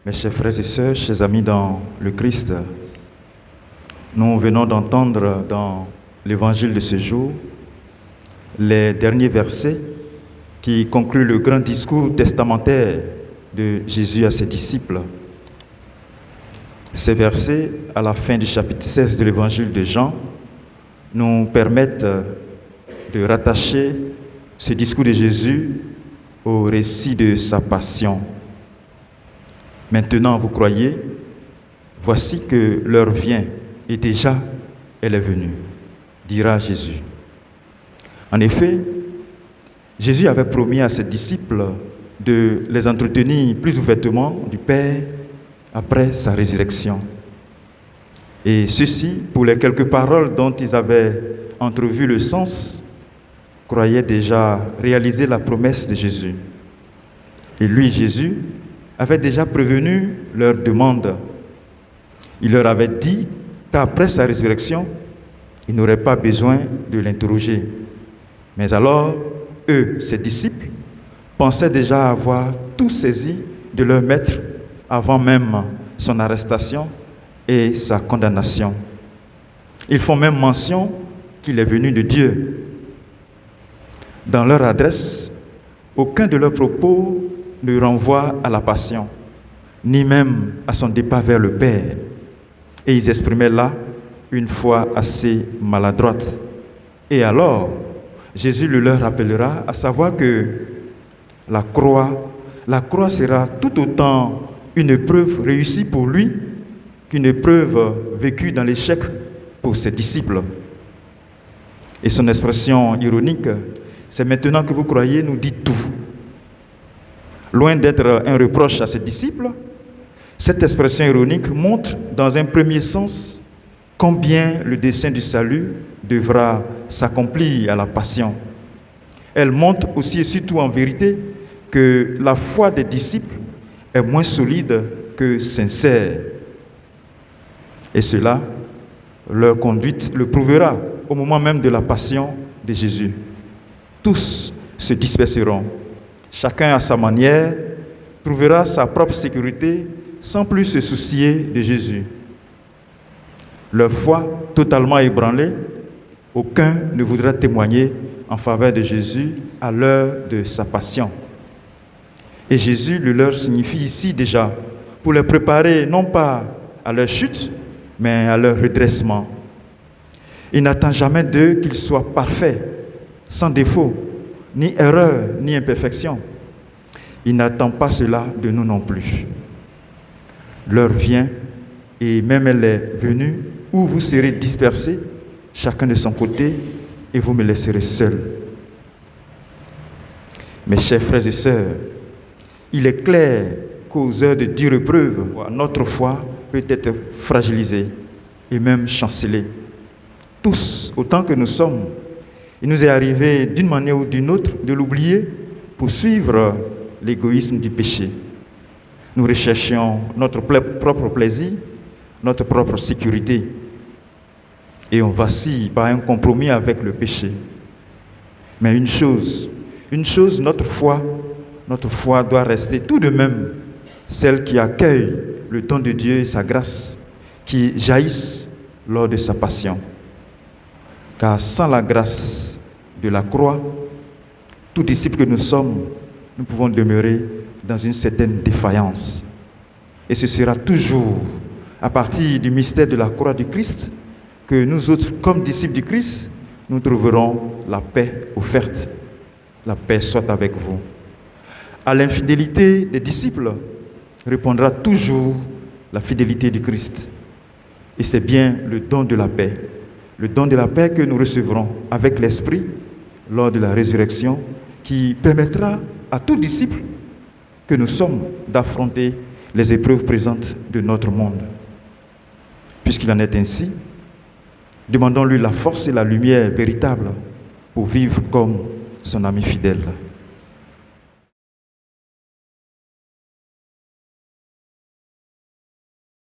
Mes chers frères et sœurs, chers amis dans le Christ, nous venons d'entendre dans l'évangile de ce jour les derniers versets qui concluent le grand discours testamentaire de Jésus à ses disciples. Ces versets, à la fin du chapitre 16 de l'évangile de Jean, nous permettent de rattacher ce discours de Jésus au récit de sa passion. Maintenant, vous croyez, voici que l'heure vient, et déjà, elle est venue, dira Jésus. En effet, Jésus avait promis à ses disciples de les entretenir plus ouvertement du Père après sa résurrection. Et ceux-ci, pour les quelques paroles dont ils avaient entrevu le sens, croyaient déjà réaliser la promesse de Jésus. Et lui, Jésus, avait déjà prévenu leur demande. Il leur avait dit qu'après sa résurrection, ils n'auraient pas besoin de l'interroger. Mais alors, eux, ses disciples, pensaient déjà avoir tout saisi de leur maître avant même son arrestation et sa condamnation. Ils font même mention qu'il est venu de Dieu. Dans leur adresse, aucun de leurs propos ne renvoie à la passion, ni même à son départ vers le Père. Et ils exprimaient là une foi assez maladroite. Et alors, Jésus le leur rappellera, à savoir que la croix sera tout autant une épreuve réussie pour lui qu'une épreuve vécue dans l'échec pour ses disciples. Et son expression ironique, c'est maintenant que vous croyez, nous dit tout. Loin d'être un reproche à ses disciples, cette expression ironique montre dans un premier sens combien le dessein du salut devra s'accomplir à la passion. Elle montre aussi et surtout en vérité que la foi des disciples est moins solide que sincère. Et cela, leur conduite le prouvera au moment même de la passion de Jésus. Tous se disperseront. Chacun à sa manière trouvera sa propre sécurité sans plus se soucier de Jésus. Leur foi totalement ébranlée, aucun ne voudra témoigner en faveur de Jésus à l'heure de sa passion. Et Jésus le leur signifie ici déjà pour les préparer non pas à leur chute, mais à leur redressement. Il n'attend jamais d'eux qu'ils soient parfaits, sans défaut, ni erreur, ni imperfection. Il n'attend pas cela de nous non plus. L'heure vient, et même elle est venue, où vous serez dispersés, chacun de son côté, et vous me laisserez seul. Mes chers frères et sœurs, il est clair qu'aux heures de dure épreuve, notre foi peut être fragilisée et même chancelée. Tous, autant que nous sommes, il nous est arrivé d'une manière ou d'une autre de l'oublier pour suivre l'égoïsme du péché. Nous recherchions notre propre plaisir, notre propre sécurité. Et on vacille par un compromis avec le péché. Mais une chose, notre foi doit rester tout de même celle qui accueille le don de Dieu et sa grâce qui jaillissent lors de sa passion. Car sans la grâce de la croix, tout disciple que nous sommes, nous pouvons demeurer dans une certaine défaillance. Et ce sera toujours à partir du mystère de la croix du Christ que nous autres, comme disciples du Christ, nous trouverons la paix offerte. La paix soit avec vous. À l'infidélité des disciples répondra toujours la fidélité du Christ. Et c'est bien le don de la paix. Le don de la paix que nous recevrons avec l'Esprit lors de la résurrection qui permettra à tout disciple que nous sommes d'affronter les épreuves présentes de notre monde. Puisqu'il en est ainsi, demandons-lui la force et la lumière véritable pour vivre comme son ami fidèle.